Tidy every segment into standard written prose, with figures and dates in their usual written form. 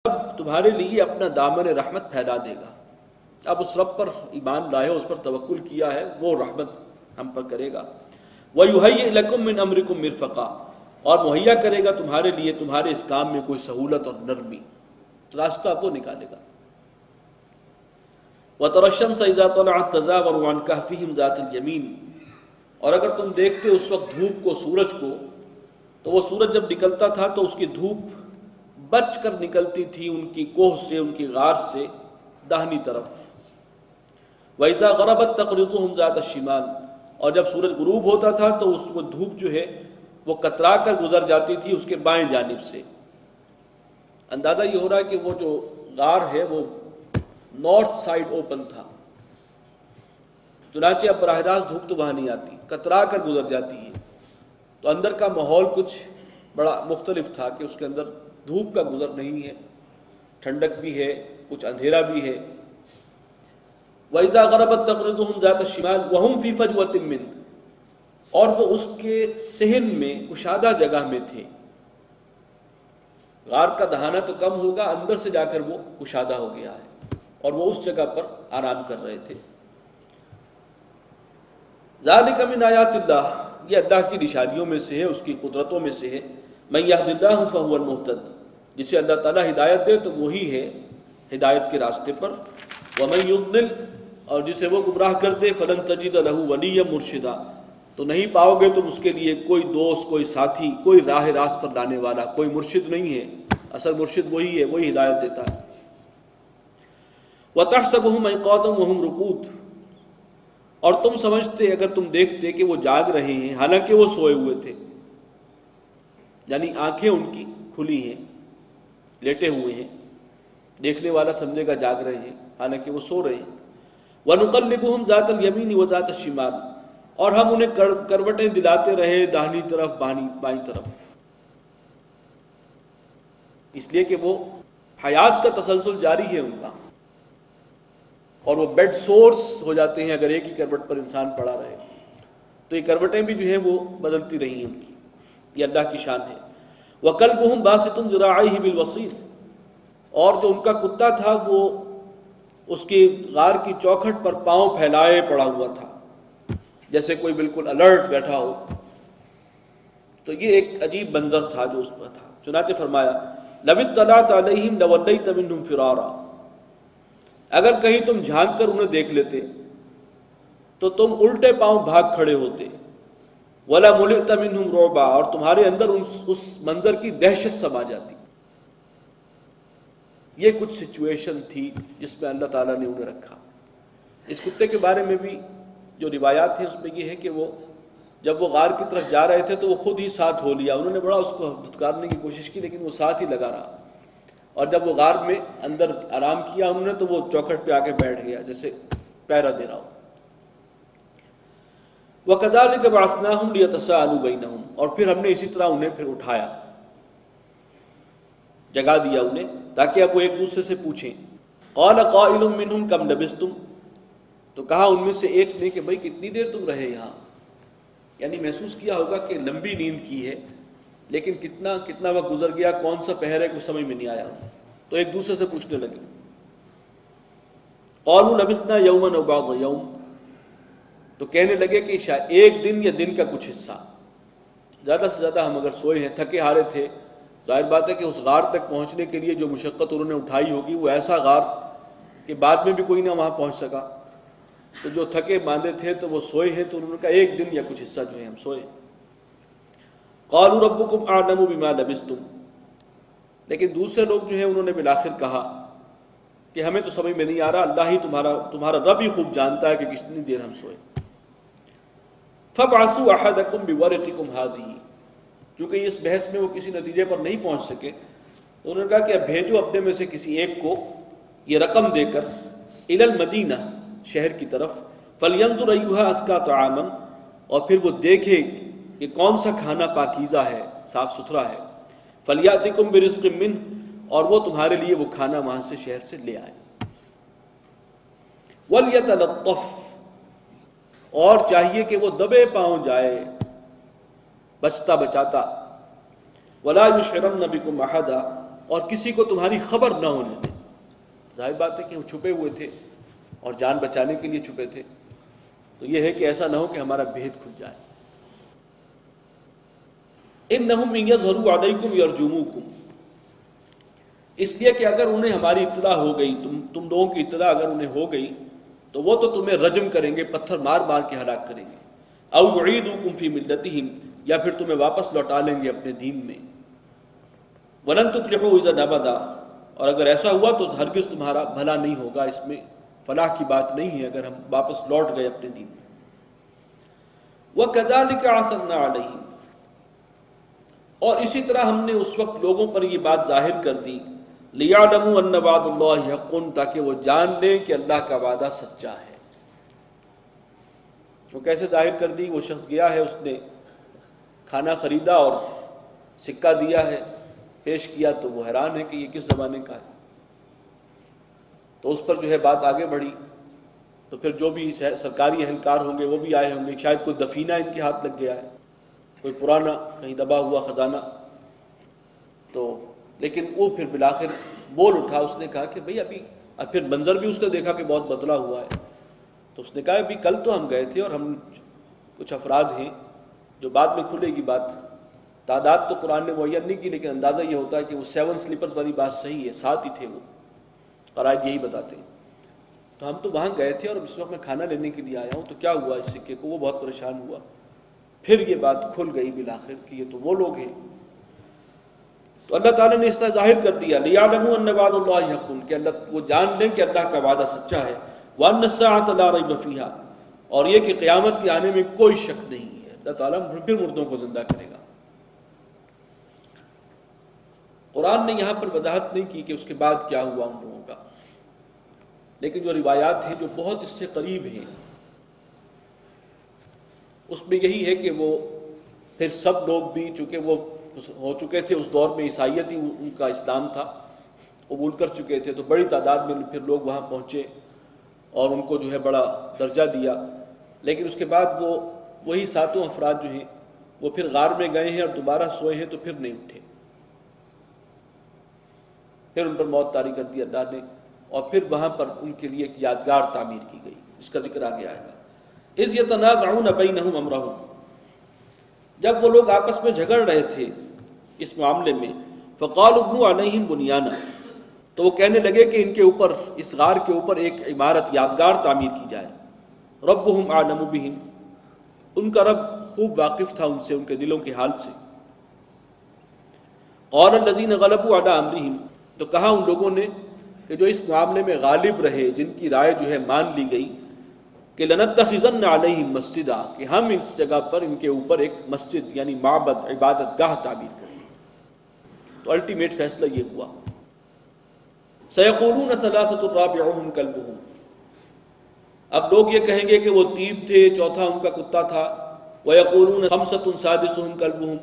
اب تمہارے لیے اپنا دامن رحمت پھیلا دے گا۔ اب اس رب پر ایمان لائے ہو، اس پر توکل کیا ہے، وہ رحمت ہم پر کرے گا۔ وَيُهَيِّئْ لَكُم مِّنْ أَمْرِكُم مِّرْفَقًا، اور مہیا کرے گا تمہارے لیے تمہارے اس کام میں کوئی سہولت اور نرمی، راستہ وہ نکالے گا۔ وَتَرَى الشَّمْسَ إِذَا طَلَعَت تَّزَاوَرُ عَنْ كَهْفِهِمْ ذَاتِ الْيَمِينِ، اور اگر تم دیکھتے اس وقت دھوپ کو، سورج کو، تو وہ سورج جب نکلتا تھا تو اس کی دھوپ بچ کر نکلتی تھی ان کی کوہ سے، ان کی غار سے داہنی طرف۔ وَإِذَا غَرَبَتْ تَقْرِضُهُمْ ذَاتَ الشِّمَالِ، اور جب سورج غروب ہوتا تھا تو اس وہ دھوپ جو ہے وہ کترا کر گزر جاتی تھی اس کے بائیں جانب سے۔ اندازہ یہ ہو رہا ہے کہ وہ جو غار ہے وہ نارتھ سائڈ اوپن تھا، چنانچہ اب براہ راست دھوپ تو وہاں نہیں آتی، کترا کر گزر جاتی ہے۔ تو اندر کا ماحول کچھ بڑا مختلف تھا کہ اس کے اندر دھوپ کا گزر نہیں ہے، ٹھنڈک بھی ہے، کچھ اندھیرا بھی ہے۔ وَإِذَا غَرَبَتْ تَقْرِضُهُمْ ذَاتَ الشِّمَالِ وَهُمْ فِي فَجْوَةٍ مِّنْهُ، اور وہ اس کے صحن میں، کشادہ جگہ میں تھے۔ غار کا دہانہ تو کم ہوگا، اندر سے جا کر وہ کشادہ ہو گیا ہے، اور وہ اس جگہ پر آرام کر رہے تھے۔ ذَلِكَ مِنْ آیَاتِ اللَّهِ، یہ اللہ کی نشانیوں میں سے ہے، اس کی قدرتوں میں سے ہے۔ مَن يَهْدِ اللَّهُ فَهُوَ الْمُهْتَدِ، جسے اللہ تعالیٰ ہدایت دے تو وہی ہے ہدایت کے راستے پر۔ وَمَن يُضْلِلْ، اور جسے وہ گمراہ کر دے، فَلَن تَجِدَ لَهُ وَلِيًّا مُرْشِدًا، تو نہیں پاؤ گے تم اس کے لیے کوئی دوست، کوئی ساتھی، کوئی راہ راست پر لانے والا، کوئی مرشد نہیں ہے۔ اصل مرشد وہی ہے، وہی ہدایت دیتا ہے۔ وَتَحْسَبُهُمْ أَيْقَاظًا وَهُمْ رُقُودٌ، اور تم سمجھتے، اگر تم دیکھتے کہ وہ جاگ رہے ہیں حالانکہ وہ سوئے ہوئے تھے، یعنی آنکھیں ان کی کھلی ہیں، لیٹے ہوئے ہیں، دیکھنے والا سمجھے گا جاگ رہے ہیں حالانکہ وہ سو رہے ہیں۔ وَنُقَلِّبُهُمْ ذَاتَ الْيَمِينِ وَذَاتَ الشِّمَالِ، اور ہم انہیں کروٹیں دلاتے رہے داہنی طرف بائیں طرف، اس لیے کہ وہ حیات کا تسلسل جاری ہے ان کا، اور وہ بیڈ سورس ہو جاتے ہیں اگر ایک ہی کروٹ پر انسان پڑا رہے، تو یہ کروٹیں بھی جو ہیں وہ بدلتی رہی ہیں ان کی، یہ اللہ کی شان ہے۔ وَكَلْبُهُمْ بَاسِطٌ ذِرَاعَيْهِ بِالْوَصِيدِ، اور جو ان کا کتا تھا وہ اس کی غار کی چوکھٹ پر پاؤں پھیلائے پڑا ہوا تھا، جیسے کوئی بالکل الرٹ بیٹھا ہو۔ تو یہ ایک عجیب منظر تھا جو اس پر تھا۔ چنانچہ فرمایا لَوِ اطَّلَعْتَ عَلَيْهِمْ لَوَلَّيْتَ مِنْهُمْ فِرَارًا، اگر کہیں تم جھانک کر انہیں دیکھ لیتے تو تم الٹے پاؤں بھاگ کھڑے ہوتے۔ وَلَا مُلِئْتَ مِنْهُمْ رُعْبًا، اور تمہارے اندر اس منظر کی دہشت سما جاتی۔ یہ کچھ سچویشن تھی جس میں اللہ تعالیٰ نے انہیں رکھا۔ اس کتے کے بارے میں بھی جو روایات ہیں اس میں یہ ہے کہ وہ جب وہ غار کی طرف جا رہے تھے تو وہ خود ہی ساتھ ہو لیا، انہوں نے بڑا اس کو دھتکارنے کی کوشش کی لیکن وہ ساتھ ہی لگا رہا، اور جب وہ غار میں اندر آرام کیا انہوں نے تو وہ چوکھٹ پہ آ کے بیٹھ گیا جیسے پہرا دے رہا ہو۔ وَكَذَلِكَ بَعَثْنَاهُمْ لِيَتَسَاءَلُوا بَيْنَهُمْ، اور پھر ہم نے اسی طرح انہیں پھر اٹھایا، جگا دیا انہیں تاکہ اب وہ ایک دوسرے سے پوچھیں۔ قَالَ قَائِلٌ مِّنْهُمْ كَمْ لَبِثْتُمْ، تو کہا ان میں سے ایک نے کہ بھئی کتنی دیر تم رہے یہاں، یعنی محسوس کیا ہوگا کہ لمبی نیند کی ہے لیکن کتنا وقت گزر گیا، کون سا پہر ہے کچھ سمجھ میں نہیں آیا، تو ایک دوسرے سے پوچھنے لگے۔ قَالُوا لَبِثْنَا يَوْمًا أَوْ بَعْضَ يَوْمٍ، تو کہنے لگے کہ شاید ایک دن یا دن کا کچھ حصہ، زیادہ سے زیادہ ہم اگر سوئے ہیں، تھکے ہارے تھے، ظاہر بات ہے کہ اس غار تک پہنچنے کے لیے جو مشقت انہوں نے اٹھائی ہوگی وہ ایسا غار کہ بعد میں بھی کوئی نہ وہاں پہنچ سکا، تو جو تھکے باندھے تھے تو وہ سوئے ہیں، تو انہوں نے کہا ایک دن یا کچھ حصہ جو ہے ہم سوئے۔ قَالُوا رَبُّكُمْ أَعْلَمُ بِمَا لَبِثْتُمْ، لیکن دوسرے لوگ جو ہیں انہوں نے بالآخر کہا کہ ہمیں تو سمجھ میں نہیں آ رہا، اللہ ہی تمہارا رب ہی خوب جانتا ہے کہ کتنی دیر ہم سوئے۔ فَابْعَثُوا أَحَدَكُمْ بِوَرِقِكُمْ هَٰذِهِ، چونکہ اس بحث میں وہ کسی نتیجے پر نہیں پہنچ سکے تو انہوں نے کہا کہ اب بھیجو اپنے میں سے کسی ایک کو یہ رقم دے کر إِلَى الْمَدِينَةِ، شہر کی طرف، فَلْيَنظُرْ أَيُّهَا أَزْكَىٰ طَعَامًا، اور پھر وہ دیکھے کہ کون سا کھانا پاکیزہ ہے، صاف ستھرا ہے، فَلْيَأْتِكُمْ بِرِزْقٍ مِّنْهُ، اور وہ تمہارے لیے وہ کھانا وہاں سے شہر سے لے آئے۔ وَلْيَتَلَطَّفْ، اور چاہیے کہ وہ دبے پاؤں جائے بچتا بچاتا۔ وَلَا يُشْعِرَنَّ بِكُمْ أَحَدًا، اور کسی کو تمہاری خبر نہ ہونے دیں۔ ظاہر بات ہے کہ وہ چھپے ہوئے تھے اور جان بچانے کے لیے چھپے تھے، تو یہ ہے کہ ایسا نہ ہو کہ ہمارا بھید کھل جائے۔ انہم ان یظہروا علیکم یرجموکم، اس لیے کہ اگر انہیں ہماری اطلاع ہو گئی، تم لوگوں کی اطلاع اگر انہیں ہو گئی تو وہ تو تمہیں رجم کریں گے، پتھر مار مار کے ہلاک کریں گے، او یعیدوکم فی ملتہم، یا پھر تمہیں واپس لوٹا لیں گے اپنے دین میں۔ ولن تفلحوا اذا ابدا، اور اگر ایسا ہوا تو ہرگز تمہارا بھلا نہیں ہوگا، اس میں فلاح کی بات نہیں ہے اگر ہم واپس لوٹ گئے اپنے دین میں۔ وَكَذَلِكَ عَثَرْنَا عَلَيْهِمْ، اور اسی طرح ہم نے اس وقت لوگوں پر یہ بات ظاہر کر دی، لِيَعْلَمُوا أَنَّ وَعْدَ اللَّهِ حَقٌّ، تاکہ وہ جان لیں کہ اللہ کا وعدہ سچا ہے۔ وہ کیسے ظاہر کر دی؟ وہ شخص گیا ہے، اس نے کھانا خریدا اور سکہ دیا ہے، پیش کیا، تو وہ حیران ہے کہ یہ کس زمانے کا ہے، تو اس پر جو ہے بات آگے بڑھی، تو پھر جو بھی سرکاری اہلکار ہوں گے وہ بھی آئے ہوں گے، شاید کوئی دفینہ ان کے ہاتھ لگ گیا ہے، کوئی پرانا کہیں دبا ہوا خزانہ، تو لیکن وہ پھر بالآخر بول اٹھا، اس نے کہا کہ بھئی ابھی، اب پھر منظر بھی اس نے دیکھا کہ بہت بدلا ہوا ہے، تو اس نے کہا ابھی کل تو ہم گئے تھے اور ہم کچھ افراد ہیں جو بعد میں کھلے گی بات، تعداد تو قرآن نے معین نہیں کی، لیکن اندازہ یہ ہوتا ہے کہ وہ 7 سلیپرز والی بات صحیح ہے، 7 ہی تھے وہ، قرائن یہی بتاتے ہیں۔ تو ہم تو وہاں گئے تھے اور اس وقت میں کھانا لینے کے لیے آیا ہوں، تو کیا ہوا اس سکے کو؟ وہ بہت پریشان ہوا، پھر یہ بات کھل گئی بالآخر کہ یہ تو وہ لوگ ہیں۔ تو اللہ تعالیٰ نے اس طرح ظاہر کر دیا، لِيَعْلَمُوا أَنَّ وَعْدَ اللَّهِ حَقٌّ، کہ اللہ وہ جان لیں کہ اللہ کا وعدہ سچا ہے، وَأَنَّ السَّاعَةَ لَا رَيْبَ فِيهَا، اور یہ کہ قیامت کے آنے میں کوئی شک نہیں ہے، اللہ تعالیٰ پھر مردوں کو زندہ کرے گا۔ قرآن نے یہاں پر وضاحت نہیں کی کہ اس کے بعد کیا ہوا ان لوگوں کا، لیکن جو روایات ہیں جو بہت اس سے قریب ہیں، اس میں یہی ہے کہ وہ پھر سب لوگ بھی، چونکہ وہ ہو چکے تھے اس دور میں، عیسائیت ہی ان کا اسلام تھا، قبول کر چکے تھے، تو بڑی تعداد میں پھر لوگ وہاں پہنچے اور ان کو جو ہے بڑا درجہ دیا، لیکن اس کے بعد وہی 7 افراد جو ہیں وہ پھر غار میں گئے ہیں اور دوبارہ سوئے ہیں، تو پھر نہیں اٹھے، پھر ان پر موت طاری کر دی اللہ نے، اور پھر وہاں پر ان کے لیے ایک یادگار تعمیر کی گئی، اس کا ذکر آگے آئے گا۔ اذ یتنازعون بینہم امرہم، جب وہ لوگ آپس میں جھگڑ رہے تھے اس معاملے میں، فقالوا ابنوا علیہم بنیانا، تو وہ کہنے لگے کہ ان کے اوپر، اس غار کے اوپر ایک عمارت یادگار تعمیر کی جائے، ربہم اعلم بہم، ان کا رب خوب واقف تھا ان سے، ان کے دلوں کے حال سے۔ قال الذین غلبوا علی امرہم، تو کہا ان لوگوں نے کہ جو اس معاملے میں غالب رہے، جن کی رائے جو ہے مان لی گئی، کہ لنتخذن علیہم مسجدا، کہ ہم اس جگہ پر ان کے اوپر ایک مسجد یعنی معبد، عبادت گاہ تعمیر کریں۔ تو الٹیمیٹ فیصلہ یہ ہوا۔ سیقولون ثلاثۃ رابعہم کلبہم، اب لوگ یہ کہیں گے کہ وہ 3 تھے، چوتھا ان کا کتا تھا، ویقولون خمسۃ سادسہم کلبہم،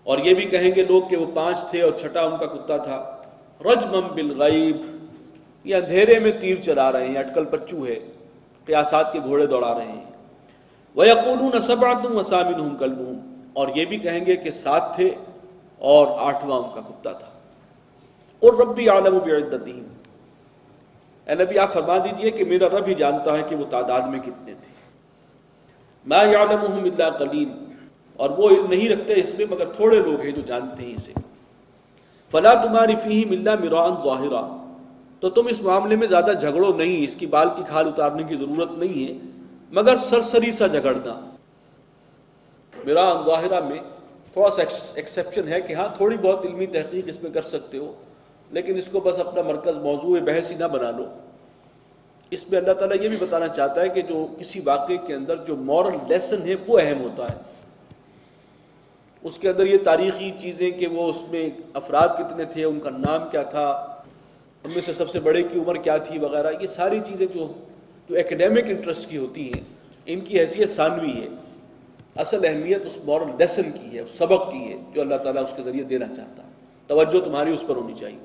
اور یہ بھی کہیں گے لوگ کہ وہ 5 تھے اور چھٹا ان کا کتا تھا، رجمم بالغیب، یہ اندھیرے میں تیر چلا رہے ہیں، اٹکل پچو ہے، قیاسات کے گھوڑے دوڑا رہے ہیں۔ وَيَقُولُونَ سَبْعَةٌ وَثَامِنُهُمْ كَلْبُهُمْ، اور یہ بھی کہیں گے کہ 7 تھے اور 8واں ان کا کتا تھا۔ قُلْ رَبِّي أَعْلَمُ بِعِدَّتِهِمْ، اے نبی آپ فرما دیجئے کہ میرا رب ہی جانتا ہے کہ وہ تعداد میں کتنے تھے۔ مَا يَعْلَمُهُمْ إِلَّا قَلِيلٌ، اور وہ علم نہیں رکھتے اس میں مگر تھوڑے لوگ ہیں جو جانتے ہیں اسے۔ فَلَا تُمَارِ فِيهِمْ إِلَّا مِرَاءً ظَاهِرًا، تو تم اس معاملے میں زیادہ جھگڑو نہیں، اس کی بال کی کھال اتارنے کی ضرورت نہیں ہے، مگر سرسری سا جھگڑنا۔ میرا ظاہرہ میں تھوڑا سا ایکسیپشن ہے کہ ہاں تھوڑی بہت علمی تحقیق اس میں کر سکتے ہو، لیکن اس کو بس اپنا مرکز موضوع بحث ہی نہ بنا لو۔ اس میں اللہ تعالیٰ یہ بھی بتانا چاہتا ہے کہ جو کسی واقعے کے اندر جو مورل لیسن ہے وہ اہم ہوتا ہے، اس کے اندر یہ تاریخی چیزیں کہ وہ اس میں افراد کتنے تھے، ان کا نام کیا تھا، ان میں سے سب سے بڑے کی عمر کیا تھی وغیرہ، یہ ساری چیزیں جو ایکیڈیمک انٹرسٹ کی ہوتی ہیں، ان کی حیثیت ثانوی ہے، اصل اہمیت اس مورل لیسن کی ہے، اس سبق کی ہے جو اللہ تعالیٰ اس کے ذریعے دینا چاہتا ہے، توجہ تمہاری اس پر ہونی چاہیے۔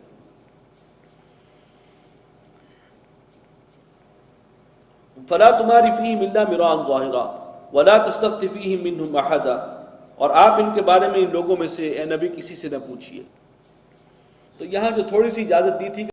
فلا تماری فیہم الا مراء ظاہرا ولا تستفت فیہم منہم احدا، اور آپ ان کے بارے میں ان لوگوں میں سے اے نبی کسی سے نہ پوچھیے۔ تو یہاں جو تھوڑی سی اجازت دی تھی